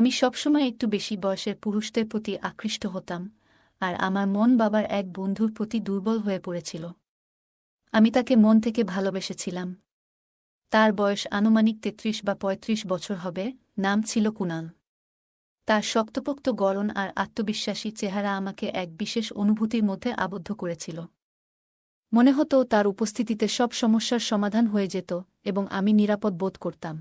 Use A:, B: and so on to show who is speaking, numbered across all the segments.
A: আমি সবসময় একটু বেশি বয়সের পুরুষদের প্রতি আকৃষ্ট হতাম, আর আমার মন বাবার এক বন্ধুর প্রতি দুর্বল হয়ে পড়েছিল। আমি তাকে মন থেকে ভালোবেসেছিলাম। তার বয়স আনুমানিক ৩৩ বা ৩৫ বছর হবে, নাম ছিল কুনাল। তার শক্তপোক্ত গড়ন আর আত্মবিশ্বাসী চেহারা আমাকে এক বিশেষ অনুভূতির মধ্যে আবদ্ধ করেছিল। মনে হতো তার উপস্থিতিতে সব সমস্যার সমাধান হয়ে যেত এবং আমি নিরাপদ বোধ করতাম।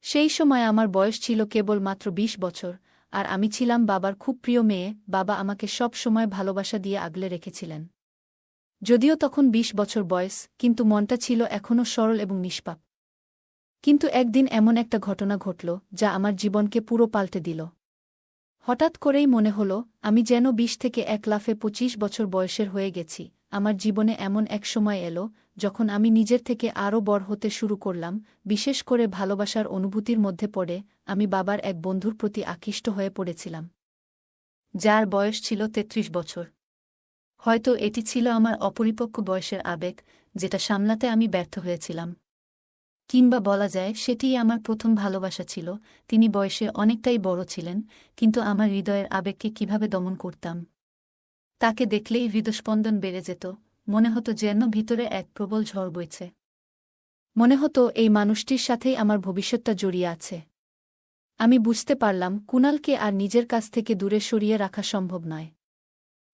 A: সেই সময় আমার বয়স ছিল কেবল মাত্র ২০ বছর, আর আমি ছিলাম বাবার খুব প্রিয় মেয়ে। বাবা আমাকে সব সময় ভালোবাসা দিয়ে আগলে রেখেছিলেন। যদিও তখন ২০ বছর বয়স, কিন্তু মনটা ছিল এখনও সরল এবং নিষ্পাপ। কিন্তু একদিন এমন একটা ঘটনা ঘটল যা আমার জীবনকে পুরো পাল্টে দিল। হঠাৎ করেই মনে হল আমি যেন ২০ থেকে এক লাফে ২৫ বছর বয়সের হয়ে গেছি। আমার জীবনে এমন এক সময় এলো যখন আমি নিজের থেকে আরও বড় হতে শুরু করলাম, বিশেষ করে ভালোবাসার অনুভূতির মধ্যে পড়ে আমি বাবার এক বন্ধুর প্রতি আকৃষ্ট হয়ে পড়েছিলাম, যার বয়স ছিল ৩৩ বছর। হয়তো এটি ছিল আমার অপরিপক্ব বয়সের আবেগ, যেটা সামলাতে আমি ব্যর্থ হয়েছিলাম। কিংবা বলা যায় সেটিই আমার প্রথম ভালোবাসা ছিল। তিনি বয়সে অনেকটাই বড় ছিলেন, কিন্তু আমার হৃদয়ের আবেগকে কিভাবে দমন করতাম। তাকে দেখলেই হৃদস্পন্দন বেড়ে যেত, মনে হতো যেন ভিতরে এক প্রবল ঝড় বইছে। মনে হতো এই মানুষটির সাথেই আমার ভবিষ্যৎটা জড়িয়ে আছে। আমি বুঝতে পারলাম কুনালকে আর নিজের কাছ থেকে দূরে সরিয়ে রাখা সম্ভব নয়।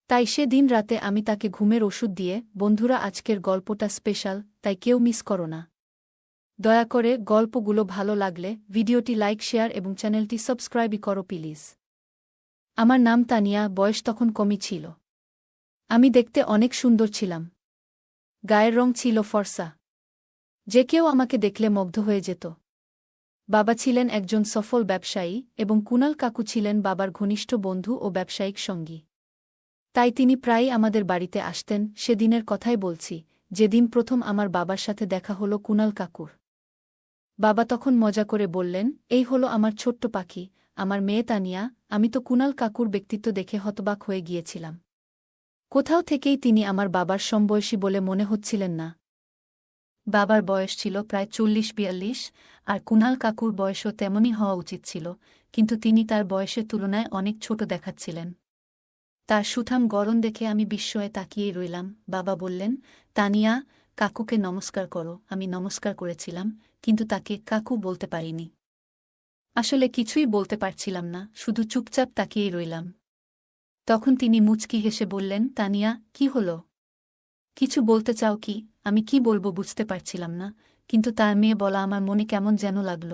A: তাই সে দিন রাতে আমি তাকে ঘুমের ওষুধ দিয়ে, বন্ধুরা আজকের গল্পটা স্পেশাল, তাই কেউ মিস করো না। দয়া করে গল্পগুলো ভালো লাগলে ভিডিওটি লাইক, শেয়ার এবং চ্যানেলটি সাবস্ক্রাইব করো প্লিজ। আমার নাম তানিয়া, বয়স তখন কমই ছিল। আমি দেখতে অনেক সুন্দর ছিলাম। গায়ের রং ছিল ফর্সা। যে কেউ আমাকে দেখলে মুগ্ধ হয়ে যেত। বাবা ছিলেন একজন সফল ব্যবসায়ী এবং কুনাল কাকু ছিলেন বাবার ঘনিষ্ঠ বন্ধু ও ব্যবসায়িক সঙ্গী। তাই তিনি প্রায়ই আমাদের বাড়িতে আসতেন। সেদিনের কথাই বলছি, যেদিন প্রথম আমার বাবার সাথে দেখা হলো কুনাল কাকুর। বাবা তখন মজা করে বললেন, এই হলো আমার ছোট্ট পাখি, আমার মেয়ে তানিয়া। আমি তো কুনাল কাকুর ব্যক্তিত্ব দেখে হতবাক হয়ে গিয়েছিলাম। কোথাও থেকেই তিনি আমার বাবার সমবয়সী বলে মনে হচ্ছিলেন না। বাবার বয়স ছিল প্রায় ৪০-৪২, আর কুনাল কাকুর বয়সও তেমনই হওয়া উচিত ছিল, কিন্তু তিনি তার বয়সের তুলনায় অনেক ছোট দেখাচ্ছিলেন। তার সুঠাম গড়ন দেখে আমি বিস্ময়ে তাকিয়েই রইলাম। বাবা বললেন, তানিয়া, কাকুকে নমস্কার করো। আমি নমস্কার করেছিলাম, কিন্তু তাকে কাকু বলতে পারিনি। আসলে কিছুই বলতে পারছিলাম না, শুধু চুপচাপ তাকিয়েই রইলাম। তখন তিনি মুচকি হেসে বললেন, তানিয়া, কি হলো? কিছু বলতে চাও কি? আমি কি বলবো বুঝতে পারছিলাম না, কিন্তু তার মেয়ে বলা আমার মনে কেমন যেন লাগল।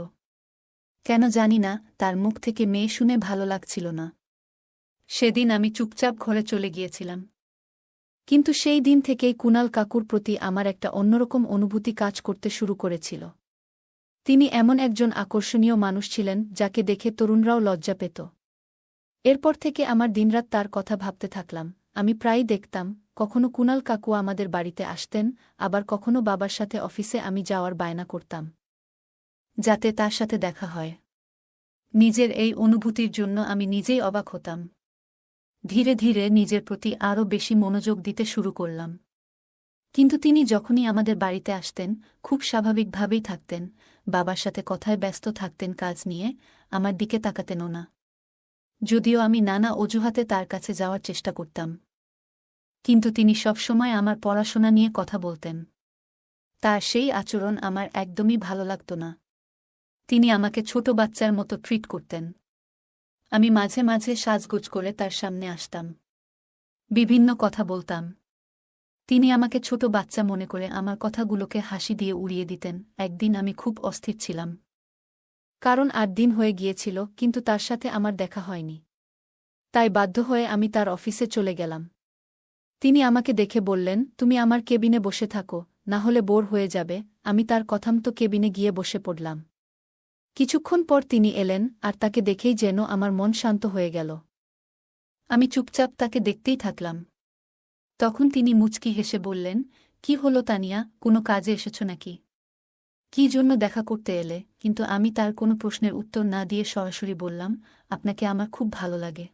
A: কেন জানি না, তার মুখ থেকে মেয়ে শুনে ভালো লাগছিল না। সেদিন আমি চুপচাপ ঘরে চলে গিয়েছিলাম। কিন্তু সেই দিন থেকেই কুনাল কাকুর প্রতি আমার একটা অন্যরকম অনুভূতি কাজ করতে শুরু করেছিল। তিনি এমন একজন আকর্ষণীয় মানুষ ছিলেন যাকে দেখে তরুণরাও লজ্জা পেত। এরপর থেকে আমার দিনরাত তার কথা ভাবতে থাকলাম। আমি প্রায়ই দেখতাম, কখনো কুনাল কাকু আমাদের বাড়িতে আসতেন, আবার কখনো বাবার সাথে অফিসে আমি যাওয়ার বায়না করতাম, যাতে তার সাথে দেখা হয়। নিজের এই অনুভূতির জন্য আমি নিজেই অবাক হতাম। ধীরে ধীরে নিজের প্রতি আরও বেশি মনোযোগ দিতে শুরু করলাম। কিন্তু তিনি যখনই আমাদের বাড়িতে আসতেন, খুব স্বাভাবিকভাবেই থাকতেন, বাবার সাথে কথায় ব্যস্ত থাকতেন, কাজ নিয়ে আমার দিকে তাকাতেনও না। যদিও আমি নানা অজুহাতে তার কাছে যাওয়ার চেষ্টা করতাম, কিন্তু তিনি সবসময় আমার পড়াশোনা নিয়ে কথা বলতেন। তার সেই আচরণ আমার একদমই ভালো লাগত না। তিনি আমাকে ছোট বাচ্চার মতো ট্রিট করতেন। আমি মাঝে মাঝে সাজগোজ করে তার সামনে আসতাম, বিভিন্ন কথা বলতাম। তিনি আমাকে ছোট বাচ্চা মনে করে আমার কথাগুলোকে হাসি দিয়ে উড়িয়ে দিতেন। একদিন আমি খুব অস্থির ছিলাম, কারণ ৮ দিন হয়ে গিয়েছিল কিন্তু তার সাথে আমার দেখা হয়নি। তাই বাধ্য হয়ে আমি তার অফিসে চলে গেলাম। তিনি আমাকে দেখে বললেন, তুমি আমার কেবিনে বসে থাকো, না হলে বোর হয়ে যাবে। আমি তার কথামতো কেবিনে গিয়ে বসে পড়লাম। কিছুক্ষণ পর তিনি এলেন, আর তাকে দেখেই যেন আমার মন শান্ত হয়ে গেল। আমি চুপচাপ তাকে দেখতেই থাকলাম। তখন তিনি মুচকি হেসে বললেন, কি হলো তানিয়া, কোনো কাজে এসেছ নাকি? কি জন্য দেখা করতে এলে? কিন্তু আমি তার কোনো প্রশ্নের উত্তর না দিয়ে সরাসরি বললাম, আপনাকে আমার খুব ভালো লাগে।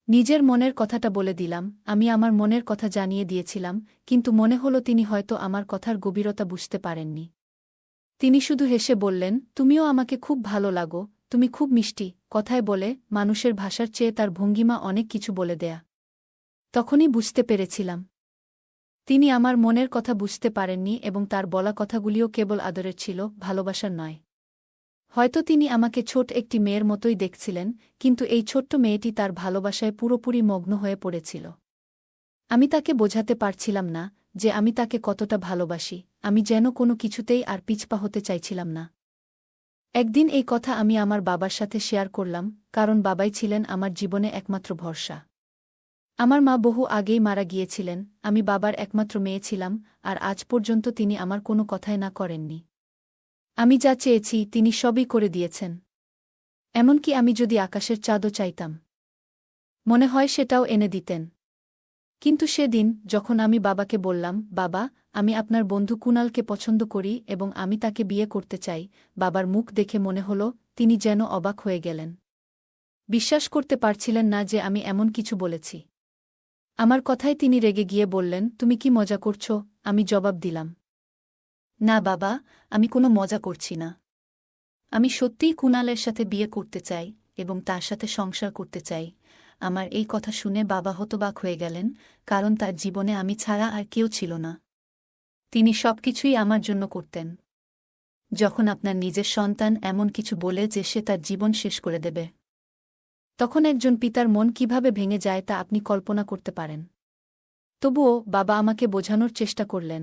A: নিজের মনের কথাটা বলে দিলাম। আমি আমার মনের কথা জানিয়ে দিয়েছিলাম, কিন্তু মনে হলো তিনি হয়তো আমার কথার গভীরতা বুঝতে পারেননি। তিনি শুধু হেসে বললেন, তুমিও আমাকে খুব ভালো লাগো, তুমি খুব মিষ্টি। কথায় বলে, মানুষের ভাষার চেয়ে তার ভঙ্গিমা অনেক কিছু বলে দেয়া। তখনই বুঝতে পেরেছিলাম তিনি আমার মনের কথা বুঝতে পারেননি এবং তার বলা কথাগুলিও কেবল আদরের ছিল, ভালোবাসার নয়। হয়তো তিনি আমাকে ছোট একটি মেয়ের মতোই দেখছিলেন, কিন্তু এই ছোট্ট মেয়েটি তার ভালোবাসায় পুরোপুরি মগ্ন হয়ে পড়েছিল। আমি তাকে বোঝাতে পারছিলাম না যে আমি তাকে কতটা ভালোবাসি, আমি যেন কোনো কিছুতেই আর পিছপা হতে চাইছিলাম না। একদিন এই কথা আমি আমার বাবার সাথে শেয়ার করলাম, কারণ বাবাই ছিলেন আমার জীবনে একমাত্র ভরসা। আমার মা বহু আগেই মারা গিয়েছিলেন, আমি বাবার একমাত্র মেয়ে ছিলাম, আর আজ পর্যন্ত তিনি আমার কোনো কথাই না করেননি। আমি যা চেয়েছি তিনি সবই করে দিয়েছেন। এমনকি আমি যদি আকাশের চাঁদও চাইতাম, মনে হয় সেটাও এনে দিতেন। কিন্তু সেদিন যখন আমি বাবাকে বললাম, বাবা, আমি আপনার বন্ধু কুনালকে পছন্দ করি এবং আমি তাকে বিয়ে করতে চাই, বাবার মুখ দেখে মনে হল তিনি যেন অবাক হয়ে গেলেন। বিশ্বাস করতে পারছিলেন না যে আমি এমন কিছু বলেছি। আমার কথায় তিনি রেগে গিয়ে বললেন, তুমি কি মজা করছ? আমি জবাব দিলাম, না বাবা, আমি কোনো মজা করছি না। আমি সত্যিই কুনালের সাথে বিয়ে করতে চাই এবং তার সাথে সংসার করতে চাই। আমার এই কথা শুনে বাবা হতবাক হয়ে গেলেন, কারণ তার জীবনে আমি ছাড়া আর কেউ ছিল না। তিনি সবকিছুই আমার জন্য করতেন। যখন আপনার নিজের সন্তান এমন কিছু বলে যে সে তার জীবন শেষ করে দেবে, তখন একজন পিতার মন কিভাবে ভেঙে যায় তা আপনি কল্পনা করতে পারেন। তবুও বাবা আমাকে বোঝানোর চেষ্টা করলেন।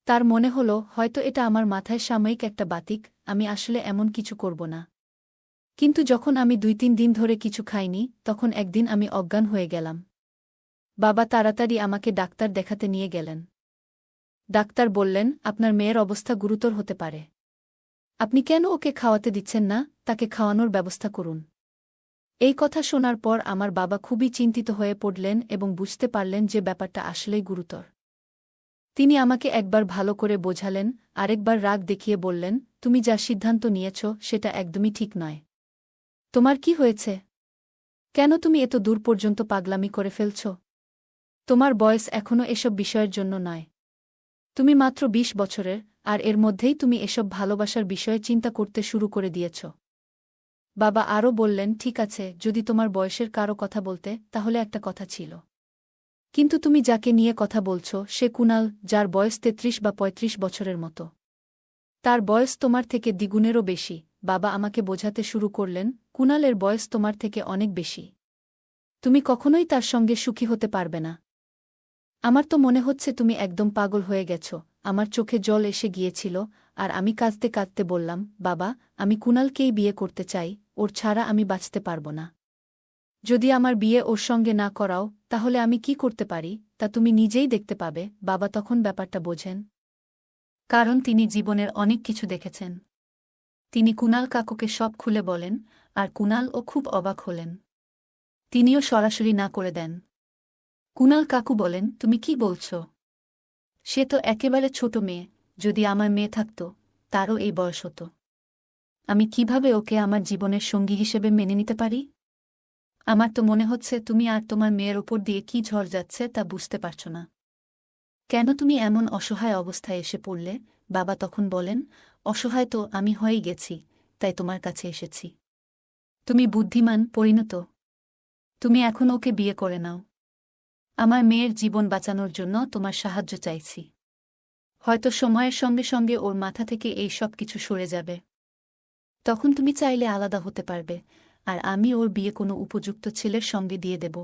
A: তার মনে হল হয়তো এটা আমার মাথায় সাময়িক একটা বাতিক, আমি আসলে এমন কিছু করব না। কিন্তু যখন আমি 2-3 দিন ধরে কিছু খাইনি, তখন একদিন আমি অজ্ঞান হয়ে গেলাম। বাবা তাড়াতাড়ি আমাকে ডাক্তার দেখাতে নিয়ে গেলেন। ডাক্তার বললেন, আপনার মেয়ের অবস্থা গুরুতর হতে পারে। আপনি কেন ওকে খাওয়াতে দিচ্ছেন না? তাকে খাওয়ানোর ব্যবস্থা করুন। এই কথা শোনার পর আমার বাবা খুবই চিন্তিত হয়ে পড়লেন এবং বুঝতে পারলেন যে ব্যাপারটা আসলেই গুরুতর। তিনি আমাকে একবার ভালো করে বোঝালেন, আরেকবার রাগ দেখিয়ে বললেন, তুমি যা সিদ্ধান্ত নিয়েছ সেটা একদমই ঠিক নয়। তোমার কি হয়েছে? কেন তুমি এত দূর পর্যন্ত পাগলামি করে ফেলছ? তোমার বয়স এখনও এসব বিষয়ের জন্য নয়। তুমি মাত্র 20 বছরের, আর এর মধ্যেই তুমি এসব ভালোবাসার বিষয়ে চিন্তা করতে শুরু করে দিয়েছ। বাবা আরও বললেন, ঠিক আছে, যদি তোমার বয়সের কারো কথা বলতে, তাহলে একটা কথা ছিল। কিন্তু তুমি যাকে নিয়ে কথা বলছ সে কুনাল, যার বয়স 33 বা 35 বছরের মতো। তার বয়স তোমার থেকে দ্বিগুণেরও বেশি। বাবা আমাকে বোঝাতে শুরু করলেন, কুনালের বয়স তোমার থেকে অনেক বেশি। তুমি কখনোই তার সঙ্গে সুখী হতে পারবে না। আমার তো মনে হচ্ছে তুমি একদম পাগল হয়ে গেছ। আমার চোখে জল এসে গিয়েছিল, আর আমি কাঁদতে কাঁদতে বললাম, বাবা, আমি কুনালকেই বিয়ে করতে চাই, ওর ছাড়া আমি বাঁচতে পারব না। যদি আমার বিয়ে ওর সঙ্গে না করাও, তাহলে আমি কি করতে পারি তা তুমি নিজেই দেখতে পাবে। বাবা তখন ব্যাপারটা বোঝেন, কারণ তিনি জীবনের অনেক কিছু দেখেছেন। তিনি কুনাল কাকুকে সব খুলে বলেন, আর কুনালও খুব অবাক হলেন। তিনিও সরাসরি না করে দেন। কুনাল কাকু বলেন, তুমি কি বলছ? সে তো একেবারে ছোট মেয়ে, যদি আমার মেয়ে থাকত, তারও এই বয়স হতো। আমি কিভাবে ওকে আমার জীবনের সঙ্গী হিসেবে মেনে নিতে পারি? আমার তো মনে হচ্ছে তুমি আর তোমার মেয়ের ওপর দিয়ে কি ঝড় যাচ্ছে তা বুঝতে পারছ না। কেন তুমি এমন অসহায় অবস্থায় এসে পড়লে? বাবা তখন বলেন, অসহায় তো আমি হয়েই গেছি, তাই তোমার কাছে এসেছি। তুমি বুদ্ধিমান, পরিণত। তুমি এখন ওকে বিয়ে করে নাও। আমার মেয়ের জীবন বাঁচানোর জন্য তোমার সাহায্য চাইছি। হয়তো সময়ের সঙ্গে সঙ্গে ওর মাথা থেকে এই সব কিছু সরে যাবে। তখন তুমি চাইলে আলাদা হতে পারবে, আর আমি ওর বিয়ে কোনো উপযুক্ত ছেলের সঙ্গে দিয়ে দেব।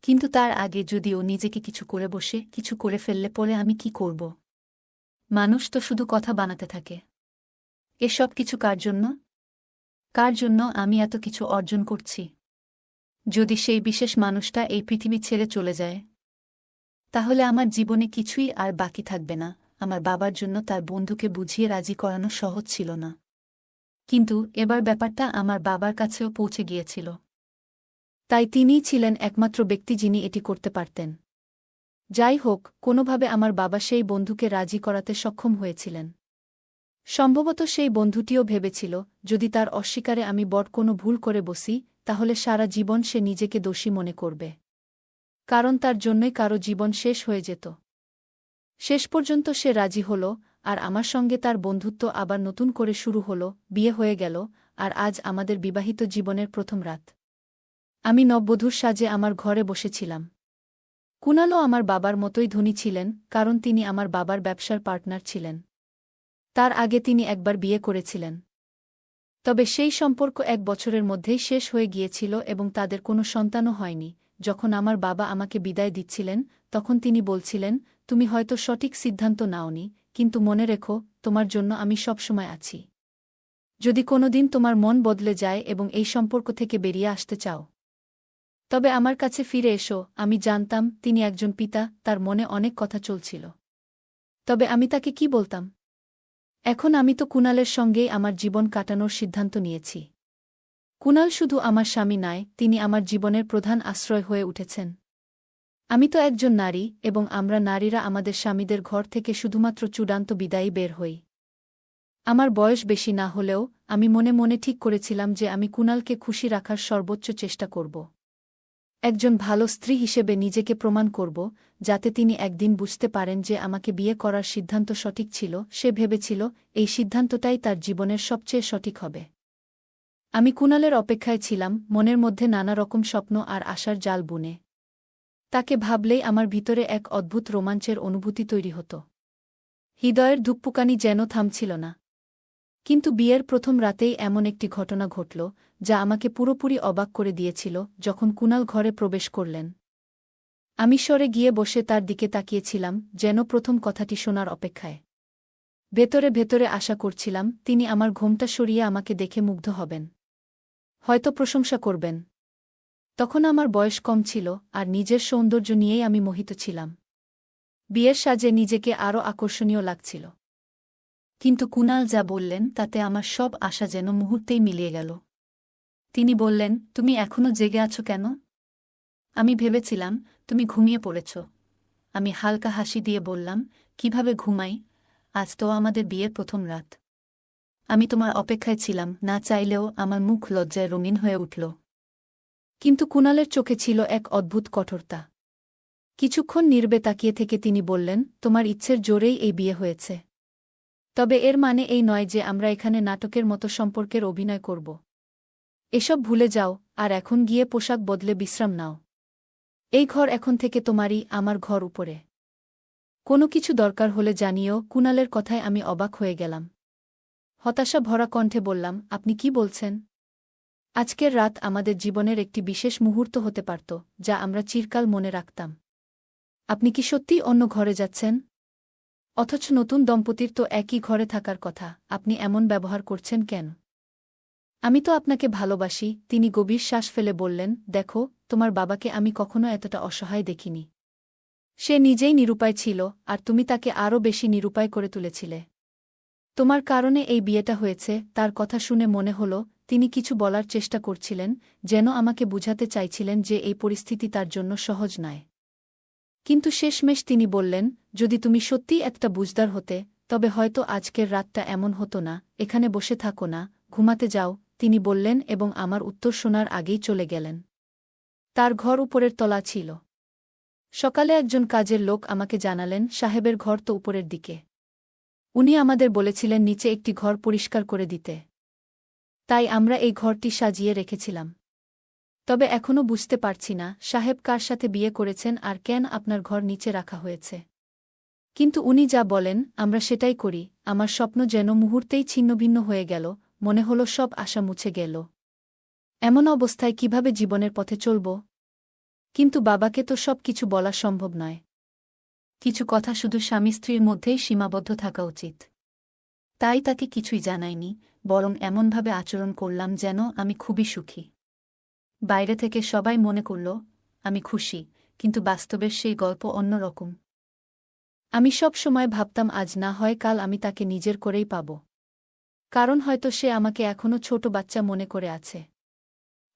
A: কিন্তু তার আগে যদি ও নিজেকে কিছু করে বসে, কিছু করে ফেললে পরে আমি কি করব? মানুষ তো শুধু কথা বানাতে থাকে। এসব কিছু কার জন্য? কার জন্য আমি এত কিছু অর্জন করছি? যদি সেই বিশেষ মানুষটা এই পৃথিবী ছেড়ে চলে যায়, তাহলে আমার জীবনে কিছুই আর বাকি থাকবে না। আমার বাবার জন্য তার বন্ধুকে বুঝিয়ে রাজি করানো সহজ ছিল না। কিন্তু এবার ব্যাপারটা আমার বাবার কাছেও পৌঁছে গিয়েছিল। তাই তিনিই ছিলেন একমাত্র ব্যক্তি যিনি এটি করতে পারতেন। যাই হোক, কোনোভাবে আমার বাবা সেই বন্ধুকে রাজি করাতে সক্ষম হয়েছিলেন। সম্ভবত সেই বন্ধুটিও ভেবেছিল, যদি তার অস্বীকারে আমি বড় কোনো ভুল করে বসি, তাহলে সারা জীবন সে নিজেকে দোষী মনে করবে। কারণ তার জন্যই কারো জীবন শেষ হয়ে যেত। শেষ পর্যন্ত সে রাজি হল, আর আমার সঙ্গে তার বন্ধুত্ব আবার নতুন করে শুরু হল, বিয়ে হয়ে গেল, আর আজ আমাদের বিবাহিত জীবনের প্রথম রাত। আমি নববধূর সাজে আমার ঘরে বসেছিলাম। কুণালও আমার বাবার মতোই ধনী ছিলেন, কারণ তিনি আমার বাবার ব্যবসার পার্টনার ছিলেন। তার আগে তিনি একবার বিয়ে করেছিলেন। তবে সেই সম্পর্ক 1 বছরের মধ্যেই শেষ হয়ে গিয়েছিল এবং তাদের কোনো সন্তানও হয়নি। যখন আমার বাবা আমাকে বিদায় দিচ্ছিলেন, তখন তিনি বলছিলেন, তুমি হয়তো সঠিক সিদ্ধান্ত নাওনি, কিন্তু মনে রেখো, তোমার জন্য আমি সবসময় আছি। যদি কোনোদিন তোমার মন বদলে যায় এবং এই সম্পর্ক থেকে বেরিয়ে আসতে চাও, তবে আমার কাছে ফিরে এসো। আমি জানতাম তিনি একজন পিতা, তার মনে অনেক কথা চলছিল। তবে আমি তাকে কি বলতাম? এখন আমি তো কুণালের সঙ্গেই আমার জীবন কাটানোর সিদ্ধান্ত নিয়েছি। কুণাল শুধু আমার স্বামী নয়, তিনি আমার জীবনের প্রধান আশ্রয় হয়ে উঠেছেন। আমি তো একজন নারী, এবং আমরা নারীরা আমাদের স্বামীদের ঘর থেকে শুধুমাত্র চূড়ান্ত বিদায়ী বের হই। আমার বয়স বেশি না হলেও আমি মনে মনে ঠিক করেছিলাম যে আমি কুণালকে খুশি রাখার সর্বোচ্চ চেষ্টা করব। একজন ভালো স্ত্রী হিসেবে নিজেকে প্রমাণ করব, যাতে তিনি একদিন বুঝতে পারেন যে আমাকে বিয়ে করার সিদ্ধান্ত সঠিক ছিল। সে ভেবেছিল এই সিদ্ধান্তটাই তার জীবনের সবচেয়ে সঠিক হবে। আমি কুণালের অপেক্ষায় ছিলাম, মনের মধ্যে নানা রকম স্বপ্ন আর আশার জাল বুনে। তাকে ভাবলেই আমার ভিতরে এক অদ্ভুত রোমাঞ্চের অনুভূতি তৈরি হতো। হৃদয়ের ধুকপুকানি যেন থামছিল না। কিন্তু বিয়ের প্রথম রাতেই এমন একটি ঘটনা ঘটল, যা আমাকে পুরোপুরি অবাক করে দিয়েছিল। যখন কুণাল ঘরে প্রবেশ করলেন, আমি সরে গিয়ে বসে তার দিকে তাকিয়েছিলাম, যেন প্রথম কথাটি শোনার অপেক্ষায়। ভেতরে ভেতরে আশা করছিলাম তিনি আমার ঘোমটা সরিয়ে আমাকে দেখে মুগ্ধ হবেন, হয়তো প্রশংসা করবেন। তখন আমার বয়স কম ছিল, আর নিজের সৌন্দর্য নিয়েই আমি মোহিত ছিলাম। বিয়ের সাজে নিজেকে আরও আকর্ষণীয় লাগছিল। কিন্তু কুণাল যা বললেন তাতে আমার সব আশা যেন মুহূর্তেই মিলিয়ে গেল। তিনি বললেন, তুমি এখনো জেগে আছো কেন? আমি ভেবেছিলাম তুমি ঘুমিয়ে পড়েছ। আমি হালকা হাসি দিয়ে বললাম, কিভাবে ঘুমাই? আজ তো আমাদের বিয়ের প্রথম রাত। আমি তোমার অপেক্ষায় ছিলাম, না চাইলেও। আমার মুখ লজ্জায় রঙিন হয়ে উঠল। কিন্তু কুণালের চোখে ছিল এক অদ্ভুত কঠোরতা। কিছুক্ষণ নীরবে তাকিয়ে থেকে তিনি বললেন, তোমার ইচ্ছের জোরেই এই বিয়ে হয়েছে। তবে এর মানে এই নয় যে আমরা এখানে নাটকের মতো সম্পর্কের অভিনয় করব। এসব ভুলে যাও, আর এখন গিয়ে পোশাক বদলে বিশ্রাম নাও। এই ঘর এখন থেকে তোমারই, আমার ঘর উপরে। কোনো কিছু দরকার হলে জানিও। কুণালের কথায় আমি অবাক হয়ে গেলাম। হতাশা ভরা কণ্ঠে বললাম, আপনি কি বলছেন? আজকের রাত আমাদের জীবনের একটি বিশেষ মুহূর্ত হতে পারত, যা আমরা চিরকাল মনে রাখতাম। আপনি কি সত্যিই অন্য ঘরে যাচ্ছেন? অথচ নতুন দম্পতির তো একই ঘরে থাকার কথা, আপনি এমন ব্যবহার করছেন কেন? আমি তো আপনাকে ভালোবাসি। তিনি গভীর শ্বাস ফেলে বললেন, দেখো, তোমার বাবাকে আমি কখনো এতটা অসহায় দেখিনি। সে নিজেই নিরুপায় ছিল, আর তুমি তাকে আরও বেশি নিরুপায় করে তুলেছিলে। তোমার কারণে এই বিয়েটা হয়েছে। তার কথা শুনে মনে হল তিনি কিছু বলার চেষ্টা করছিলেন, যেন আমাকে বুঝাতে চাইছিলেন যে এই পরিস্থিতি তার জন্য সহজ নয়। কিন্তু শেষমেশ তিনি বললেন, যদি তুমি সত্যিই একটা বুঝদার হতে, তবে হয়তো আজকের রাতটা এমন হতো না। এখানে বসে থাকো না, ঘুমাতে যাও, তিনি বললেন, এবং আমার উত্তর শোনার আগেই চলে গেলেন। তার ঘর উপরের তলা ছিল। সকালে একজন কাজের লোক আমাকে জানালেন, সাহেবের ঘর তো উপরের দিকে। উনি আমাদের বলেছিলেন নিচে একটি ঘর পরিষ্কার করে দিতে। তাই আমরা এই ঘরটি সাজিয়ে রেখেছিলাম। তবে এখনও বুঝতে পারছি না সাহেব কার সাথে বিয়ে করেছেন আর কেন আপনার ঘর নিচে রাখা হয়েছে। কিন্তু উনি যা বলেন আমরা সেটাই করি। আমার স্বপ্ন যেন মুহূর্তেই ছিন্নভিন্ন হয়ে গেল, মনে হলো সব আশা মুছে গেল। এমন অবস্থায় কিভাবে জীবনের পথে চলব? কিন্তু বাবাকে তো সব কিছু বলা সম্ভব নয়। কিছু কথা শুধু স্বামী স্ত্রীর মধ্যেই সীমাবদ্ধ থাকা উচিত। তাই তাকে কিছুই জানাইনি, বরং এমনভাবে আচরণ করলাম যেন আমি খুবই সুখী। বাইরে থেকে সবাই মনে করল আমি খুশি, কিন্তু বাস্তবের সেই গল্প অন্যরকম। আমি সব সময় ভাবতাম আজ না হয় কাল আমি তাকে নিজের করেই পাব। কারণ হয়তো সে আমাকে এখনও ছোট বাচ্চা মনে করে আছে।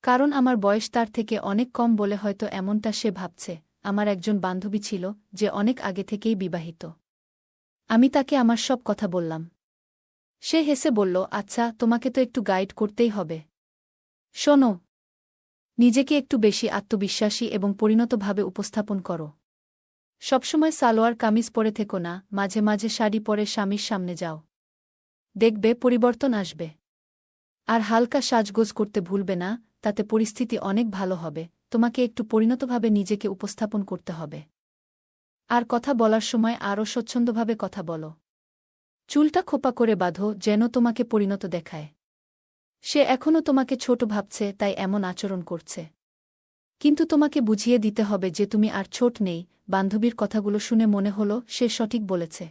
A: কারণ আমার বয়স তার থেকে অনেক কম বলে হয়তো এমনটা সে ভাবছে। আমার একজন বান্ধবী ছিল যে অনেক আগে থেকেই বিবাহিত। আমি তাকে আমার সব কথা বললাম। সে হেসে বলল, আচ্ছা, তোমাকে তো একটু গাইড করতেই হবে। শোনো, নিজেকে একটু বেশি আত্মবিশ্বাসী এবং পরিণতভাবে উপস্থাপন করো। সবসময় সালোয়ার কামিজ পরে থেকো না, মাঝে মাঝে শাড়ি পরে স্বামীর সামনে যাও। দেখবে পরিবর্তন আসবে। আর হালকা সাজগোজ করতে ভুলবে না, তাতে পরিস্থিতি অনেক ভালো হবে। তোমাকে একটু পরিণতভাবে নিজেকে উপস্থাপন করতে হবে। আর কথা বলার সময় আরও স্বচ্ছন্দভাবে কথা বলো। চুলটা খোপা করে বাঁধো, যেন তোমাকে পরিণত দেখায়। সে এখনও তোমাকে ছোট ভাবছে, তাই এমন আচরণ করছে। কিন্তু তোমাকে বুঝিয়ে দিতে হবে যে তুমি আর ছোট নেই। বান্ধবীর কথাগুলো শুনে মনে হলো সে সঠিক বলেছে।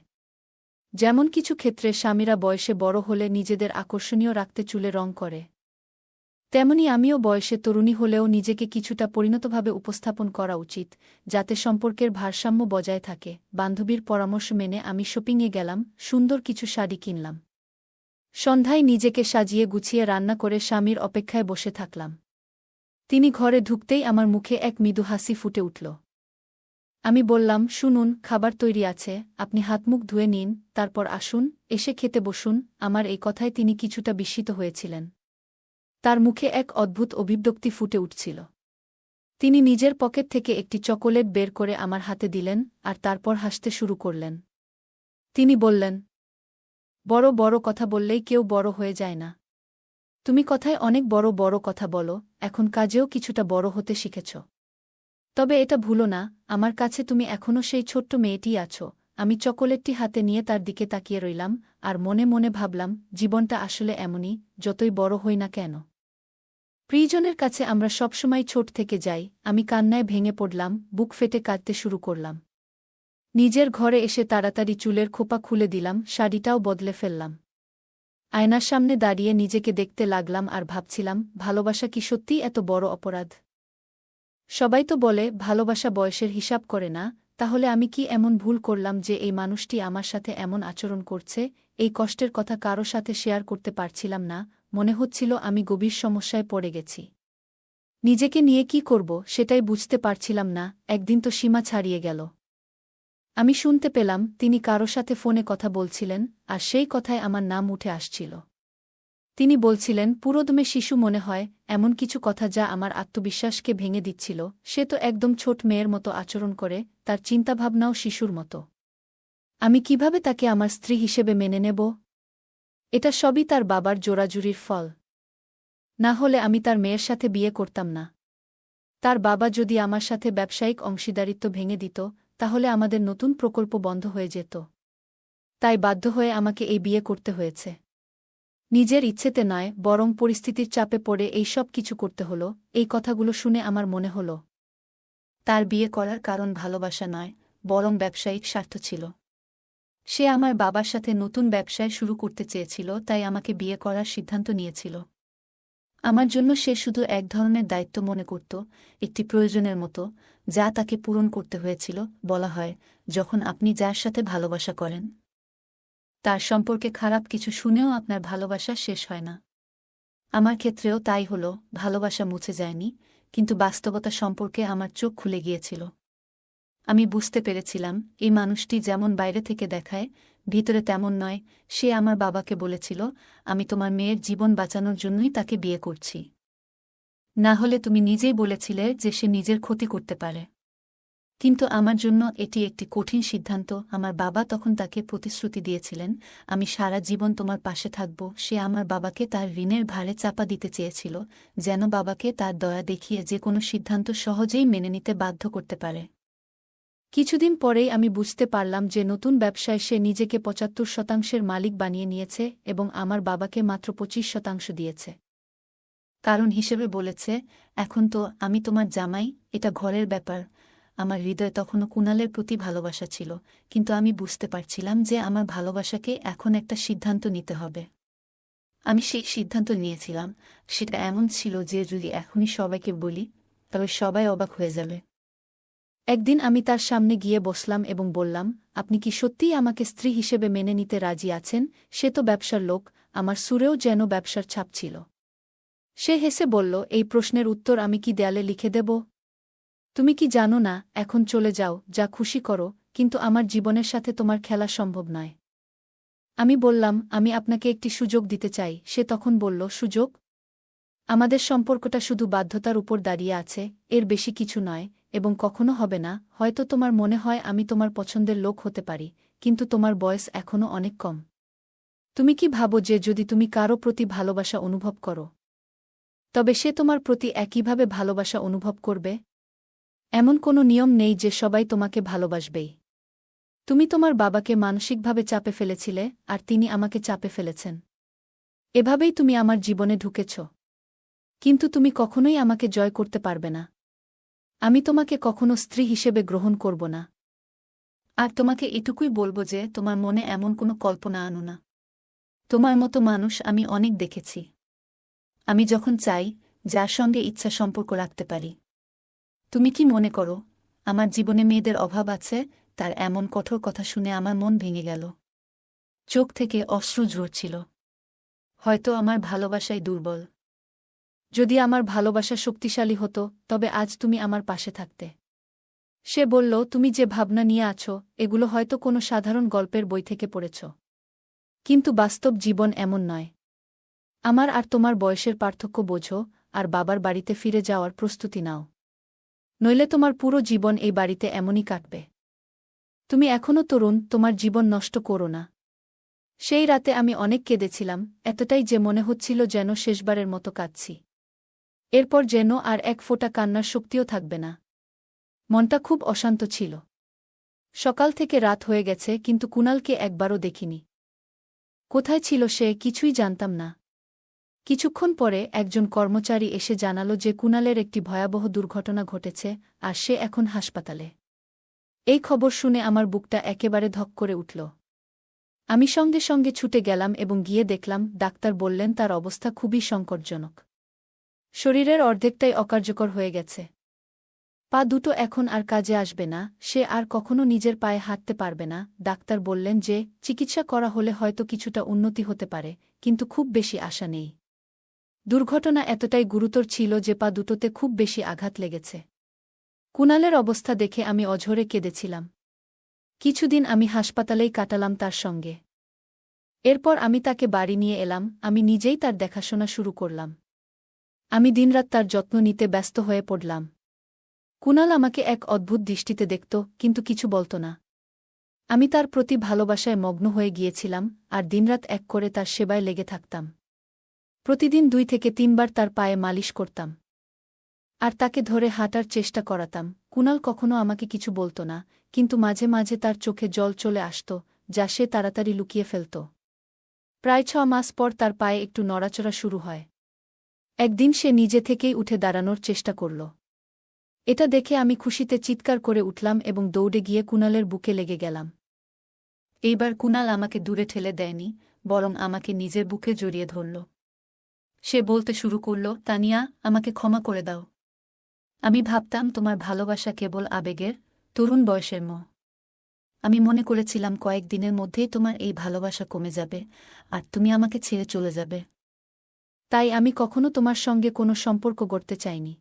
A: যেমন কিছু ক্ষেত্রে স্বামীরা বয়সে বড় হলে নিজেদের আকর্ষণীয় রাখতে চুলে রং করে, তেমনি আমিও বয়সে তরুণী হলেও নিজেকে কিছুটা পরিণতভাবে উপস্থাপন করা উচিত, যাতে সম্পর্কের ভারসাম্য বজায় থাকে। বান্ধবীর পরামর্শ মেনে আমি শপিংয়ে গেলাম, সুন্দর কিছু শাড়ি কিনলাম। সন্ধ্যায় নিজেকে সাজিয়ে গুছিয়ে রান্না করে স্বামীর অপেক্ষায় বসে থাকলাম। তিনি ঘরে ঢুকতেই আমার মুখে এক মৃদু হাসি ফুটে উঠল। আমি বললাম, শুনুন, খাবার তৈরি আছে, আপনি হাতমুখ ধুয়ে নিন, তারপর আসুন, এসে খেতে বসুন। আমার এই কথায় তিনি কিছুটা বিস্মিত হয়েছিলেন। তার মুখে এক অদ্ভুত অভিব্যক্তি ফুটে উঠছিল। তিনি নিজের পকেট থেকে একটি চকোলেট বের করে আমার হাতে দিলেন, আর তারপর হাসতে শুরু করলেন। তিনি বললেন, বড় বড় কথা বললেই কেউ বড় হয়ে যায় না। তুমি কথায় অনেক বড় বড় কথা বলো, এখন কাজেও কিছুটা বড় হতে শিখেছ। তবে এটা ভুলো না, আমার কাছে তুমি এখনও সেই ছোট্ট মেয়েটিই আছো। আমি চকোলেটটি হাতে নিয়ে তার দিকে তাকিয়ে রইলাম, আর মনে মনে ভাবলাম, জীবনটা আসলে এমনই, যতই বড় হই না কেন। প্রিয়জনের কাছে আমরা সবসময় ছোট থেকে যাই। আমি কান্নায় ভেঙে পড়লাম, বুক ফেটে কাঁদতে শুরু করলাম। নিজের ঘরে এসে তাড়াতাড়ি চুলের খোপা খুলে দিলাম, শাড়িটাও বদলে ফেললাম। আয়নার সামনে দাঁড়িয়ে নিজেকে দেখতে লাগলাম আর ভাবছিলাম, ভালোবাসা কি সত্যিই এত বড় অপরাধ? সবাই তো বলে ভালোবাসা বয়সের হিসাব করে না, তাহলে আমি কি এমন ভুল করলাম যে এই মানুষটি আমার সাথে এমন আচরণ করছে? এই কষ্টের কথা কারো সাথে শেয়ার করতে পারছিলাম না, মনে হচ্ছিল আমি গভীর সমস্যায় পড়ে গেছি। নিজেকে নিয়ে কি করব সেটাই বুঝতে পারছিলাম না। একদিন তো সীমা ছাড়িয়ে গেল। আমি শুনতে পেলাম তিনি কারো সাথে ফোনে কথা বলছিলেন, আর সেই কথায় আমার নাম উঠে আসছিল। তিনি বলছিলেন, পুরোদমে শিশু মনে হয়, এমন কিছু কথা যা আমার আত্মবিশ্বাসকে ভেঙে দিচ্ছিল। সে তো একদম ছোট মেয়ের মতো আচরণ করে, তার চিন্তাভাবনাও শিশুর মতো। আমি কিভাবে তাকে আমার স্ত্রী হিসেবে মেনে নেব? এটা সবই তার বাবার জোরাজুরির ফল। না হলে আমি তার মেয়ের সাথে বিয়ে করতাম না। তার বাবা যদি আমার সাথে ব্যবসায়িক অংশীদারিত্ব ভেঙে দিত, তাহলে আমাদের নতুন প্রকল্প বন্ধ হয়ে যেত। তাই বাধ্য হয়ে আমাকে এই বিয়ে করতে হয়েছে। নিজের ইচ্ছেতে নয়, বরং পরিস্থিতির চাপে পড়ে এই সব কিছু করতে হলো। এই কথাগুলো শুনে আমার মনে হল, তার বিয়ে করার কারণ ভালোবাসা নয়, বরং ব্যবসায়িক স্বার্থ ছিল। সে আমার বাবার সাথে নতুন ব্যবসায় শুরু করতে চেয়েছিল, তাই আমাকে বিয়ে করার সিদ্ধান্ত নিয়েছিল। আমার জন্য সে শুধু এক ধরনের দায়িত্ব মনে করত, একটি প্রয়োজনের মতো, যা তাকে পূরণ করতে হয়েছিল। বলা হয়, যখন আপনি যার সাথে ভালোবাসা করেন, তার সম্পর্কে খারাপ কিছু শুনেও আপনার ভালোবাসা শেষ হয় না। আমার ক্ষেত্রেও তাই হলো, ভালোবাসা মুছে যায়নি, কিন্তু বাস্তবতা সম্পর্কে আমার চোখ খুলে গিয়েছিল। আমি বুঝতে পেরেছিলাম, এই মানুষটি যেমন বাইরে থেকে দেখায়, ভিতরে তেমন নয়। সে আমার বাবাকে বলেছিল, আমি তোমার মেয়ের জীবন বাঁচানোর জন্যই তাকে বিয়ে করছি। না হলে তুমি নিজেই বলেছিলে যে সে নিজের ক্ষতি করতে পারে। কিন্তু আমার জন্য এটি একটি কঠিন সিদ্ধান্ত। আমার বাবা তখন তাকে প্রতিশ্রুতি দিয়েছিলেন, আমি সারা জীবন তোমার পাশে থাকব। সে আমার বাবাকে তার ঋণের ভারে চাপা দিতে চেয়েছিল, যেন বাবাকে তার দয়া দেখিয়ে যে কোনো সিদ্ধান্ত সহজেই মেনে নিতে বাধ্য করতে পারে। কিছুদিন পরেই আমি বুঝতে পারলাম যে নতুন ব্যবসায় সে নিজেকে ৭৫% মালিক বানিয়ে নিয়েছে এবং আমার বাবাকে মাত্র ২৫% দিয়েছে। কারণ হিসেবে বলেছে, এখন তো আমি তোমার জামাই, এটা ঘরের ব্যাপার। আমার হৃদয়ে তখনও কুণালের প্রতি ভালোবাসা ছিল, কিন্তু আমি বুঝতে পারছিলাম যে আমার ভালোবাসাকে এখন একটা সিদ্ধান্ত নিতে হবে। আমি সেই সিদ্ধান্ত নিয়েছিলাম। সেটা এমন ছিল যে যদি এখনই সবাইকে বলি, তবে সবাই অবাক হয়ে যাবে। একদিন আমি তার সামনে গিয়ে বসলাম এবং বললাম, আপনি কি সত্যিই আমাকে স্ত্রী হিসেবে মেনে নিতে রাজি আছেন? সে তো ব্যবসার লোক। আমার সুরেও যেন ব্যবসার ছাপ ছিল। সে হেসে বলল, এই প্রশ্নের উত্তর আমি কি দেয়ালে লিখে দেব? তুমি কি জানো না, এখন চলে যাও, যা খুশি করো, কিন্তু আমার জীবনের সাথে তোমার খেলা সম্ভব নয়। আমি বললাম, আমি আপনাকে একটি সুযোগ দিতে চাই। সে তখন বলল, সুযোগ? আমাদের সম্পর্কটা শুধু বাধ্যতার উপর দাঁড়িয়ে আছে, এর বেশি কিছু নয়, এবং কখনো হবে না। হয়তো তোমার মনে হয় আমি তোমার পছন্দের লোক হতে পারি, কিন্তু তোমার বয়স এখনও অনেক কম। তুমি কি ভাবো যে যদি তুমি কারো প্রতি ভালোবাসা অনুভব করো তবে সে তোমার প্রতি একইভাবে ভালোবাসা অনুভব করবে? এমন কোনো নিয়ম নেই যে সবাই তোমাকে ভালোবাসবেই। তুমি তোমার বাবাকে মানসিকভাবে চাপে ফেলেছিলে, আর তিনি আমাকে চাপে ফেলেছেন। এভাবেই তুমি আমার জীবনে ঢুকেছ। কিন্তু তুমি কখনোই আমাকে জয় করতে পারবে না। আমি তোমাকে কখনো স্ত্রী হিসেবে গ্রহণ করব না। আর তোমাকে এটুকুই বলবো যে তোমার মনে এমন কোনো কল্পনা আনো না। তোমার মতো মানুষ আমি অনেক দেখেছি। আমি যখন চাই, যার সঙ্গে ইচ্ছা সম্পর্ক রাখতে পারি। তুমি কি মনে করো আমার জীবনে মেয়েদের অভাব আছে? তার এমন কঠোর কথা শুনে আমার মন ভেঙে গেল। চোখ থেকে অশ্রু ঝরছিল। হয়তো আমার ভালোবাসাই দুর্বল। যদি আমার ভালোবাসা শক্তিশালী হতো তবে আজ তুমি আমার পাশে থাকতে। সে বলল, তুমি যে ভাবনা নিয়ে আছো এগুলো হয়তো কোনো সাধারণ গল্পের বই থেকে পড়েছ। কিন্তু বাস্তব জীবন এমন নয়। আমার আর তোমার বয়সের পার্থক্য বোঝো, আর বাবার বাড়িতে ফিরে যাওয়ার প্রস্তুতি নাও। নইলে তোমার পুরো জীবন এই বাড়িতে এমনই কাটবে। তুমি এখনও তরুণ, তোমার জীবন নষ্ট করো না। সেই রাতে আমি অনেক কেঁদেছিলাম, এতটাই যে মনে হচ্ছিল যেন শেষবারের মতো কাঁদছি। এরপর যেন আর এক ফোঁটা কান্নার শক্তিও থাকবে না। মনটা খুব অশান্ত ছিল। সকাল থেকে রাত হয়ে গেছে, কিন্তু কুণালকে একবারও দেখিনি। কোথায় ছিল সে কিছুই জানতাম না। কিছুক্ষণ পরে একজন কর্মচারী এসে জানালো যে কুণালের একটি ভয়াবহ দুর্ঘটনা ঘটেছে, আর সে এখন হাসপাতালে। এই খবর শুনে আমার বুকটা একেবারে ধক করে উঠল। আমি সঙ্গে সঙ্গে ছুটে গেলাম এবং গিয়ে দেখলাম ডাক্তার বললেন তার অবস্থা খুবই সংকটজনক। শরীরের অর্ধেকটাই অকার্যকর হয়ে গেছে। পা দুটো এখন আর কাজে আসবে না, সে আর কখনো নিজের পায়ে হাঁটতে পারবে না। ডাক্তার বললেন যে চিকিৎসা করা হলে হয়তো কিছুটা উন্নতি হতে পারে, কিন্তু খুব বেশি আশা নেই। দুর্ঘটনা এতটাই গুরুতর ছিল যে পা দুটোতে খুব বেশি আঘাত লেগেছে। কুণালের অবস্থা দেখে আমি অঝরে কেঁদেছিলাম। কিছুদিন আমি হাসপাতালেই কাটালাম তার সঙ্গে। এরপর আমি তাকে বাড়ি নিয়ে এলাম, আমি নিজেই তার দেখাশোনা শুরু করলাম। আমি দিনরাত তার যত্ন নিতে ব্যস্ত হয়ে পড়লাম। কুণাল আমাকে এক অদ্ভুত দৃষ্টিতে দেখত, কিন্তু কিছু বলত না। আমি তার প্রতি ভালোবাসায় মগ্ন হয়ে গিয়েছিলাম, আর দিনরাত এক করে তার সেবায় লেগে থাকতাম। প্রতিদিন 2 থেকে 3 বার তার পায়ে মালিশ করতাম। আর তাকে ধরে হাঁটার চেষ্টা করাতাম। কুণাল কখনো আমাকে কিছু বলত না, কিন্তু মাঝে মাঝে তার চোখে জল চলে আসত, যা সে তাড়াতাড়ি লুকিয়ে ফেলত। প্রায় 6 মাস পর তার পায়ে একটু নড়াচড়া শুরু হয়। একদিন সে নিজে থেকেই উঠে দাঁড়ানোর চেষ্টা করল। এটা দেখে আমি খুশিতে চিৎকার করে উঠলাম এবং দৌড়ে গিয়ে কুণালের বুকে লেগে গেলাম। এইবার কুণাল আমাকে দূরে ঠেলে দেয়নি, বরং আমাকে নিজের বুকে জড়িয়ে ধরল। সে বলতে শুরু করল, তানিয়া, আমাকে ক্ষমা করে দাও। আমি ভাবতাম তোমার ভালোবাসা কেবল আবেগের, তরুণ বয়সের মোহ। আমি মনে করেছিলাম কয়েকদিনের মধ্যেই তোমার এই ভালোবাসা কমে যাবে, আর তুমি আমাকে ছেড়ে চলে যাবে। তাই আমি কখনো তোমার সঙ্গে কোনো সম্পর্ক গড়তে চাইনি।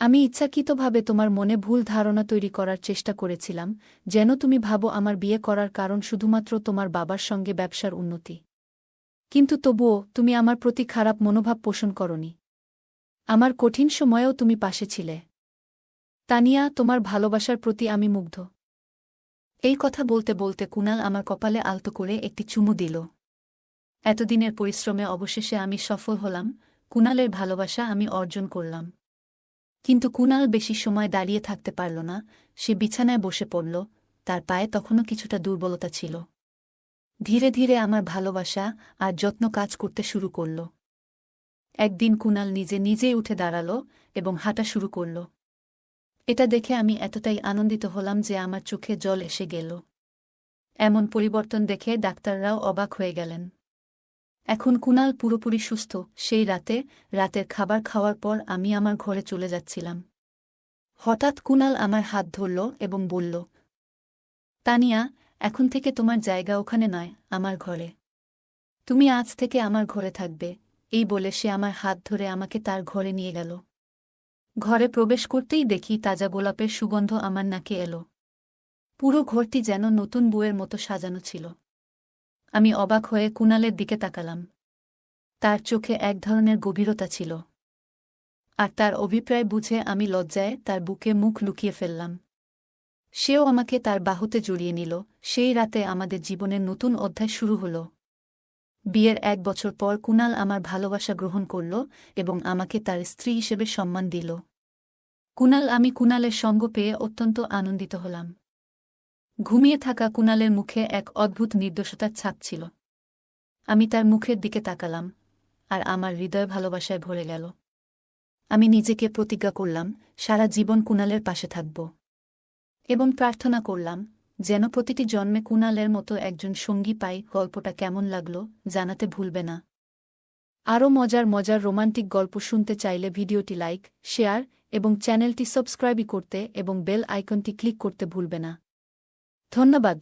A: আমি ইচ্ছাকৃতভাবে তোমার মনে ভুল ধারণা তৈরি করার চেষ্টা করেছিলাম, যেন তুমি ভাবো আমার বিয়ে করার কারণ শুধুমাত্র তোমার বাবার সঙ্গে ব্যবসার উন্নতি। কিন্তু তবুও তুমি আমার প্রতি খারাপ মনোভাব পোষণ করনি। আমার কঠিন সময়েও তুমি পাশে ছিলে। তানিয়া, তোমার ভালোবাসার প্রতি আমি মুগ্ধ। এই কথা বলতে বলতে কুণাল আমার কপালে আলতো করে একটি চুমু দিল। এতদিনের পরিশ্রমে অবশেষে আমি সফল হলাম, কুণালের ভালোবাসা আমি অর্জন করলাম। কিন্তু কুণাল বেশি সময় দাঁড়িয়ে থাকতে পারল না, সে বিছানায় বসে পড়ল। তার পায়ে তখনও কিছুটা দুর্বলতা ছিল। ধীরে ধীরে আমার ভালোবাসা আর যত্ন কাজ করতে শুরু করল। একদিন কুণাল নিজে নিজেই উঠে দাঁড়াল এবং হাঁটা শুরু করল। এটা দেখে আমি এতটাই আনন্দিত হলাম যে আমার চোখে জল এসে গেল। এমন পরিবর্তন দেখে ডাক্তাররাও অবাক হয়ে গেলেন। এখন কুণাল পুরোপুরি সুস্থ। সেই রাতে, রাতের খাবার খাওয়ার পর আমি আমার ঘরে চলে যাচ্ছিলাম। হঠাৎ কুণাল আমার হাত ধরল এবং বলল, তানিয়া, এখন থেকে তোমার জায়গা ওখানে নয়, আমার ঘরে। তুমি আজ থেকে আমার ঘরে থাকবে। এই বলে সে আমার হাত ধরে আমাকে তার ঘরে নিয়ে গেল। ঘরে প্রবেশ করতেই দেখি তাজা গোলাপের সুগন্ধ আমার নাকে এলো। পুরো ঘরটি যেন নতুন বউয়ের মতো সাজানো ছিল। আমি অবাক হয়ে কুণালের দিকে তাকালাম। তার চোখে এক ধরনের গভীরতা ছিল। আর তার অভিপ্রায় বুঝে আমি লজ্জায় তার বুকে মুখ লুকিয়ে ফেললাম। সেও আমাকে তার বাহুতে জড়িয়ে নিল। সেই রাতে আমাদের জীবনের নতুন অধ্যায় শুরু হল। বিয়ের 1 বছর পর কুনাল আমার ভালোবাসা গ্রহণ করল এবং আমাকে তার স্ত্রী হিসেবে সম্মান দিল। আমি কুনালের সঙ্গ পেয়ে অত্যন্ত আনন্দিত হলাম। ঘুমিয়ে থাকা কুনালের মুখে এক অদ্ভুত নির্দোষতার ছাপ ছিল। আমি তার মুখের দিকে তাকালাম, আর আমার হৃদয় ভালোবাসায় ভরে গেল। আমি নিজেকে প্রতিজ্ঞা করলাম, সারা জীবন কুনালের পাশে থাকব এবং প্রার্থনা করলাম যেন প্রতিটি জন্মে কুনালের মতো একজন সঙ্গী পাই। গল্পটা কেমন লাগল জানাতে ভুলবে না। আরও মজার মজার রোমান্টিক গল্প শুনতে চাইলে ভিডিওটি লাইক, শেয়ার এবং চ্যানেলটি সাবস্ক্রাইব করতে এবং বেল আইকনটি ক্লিক করতে ভুলবে না। ধন্যবাদ।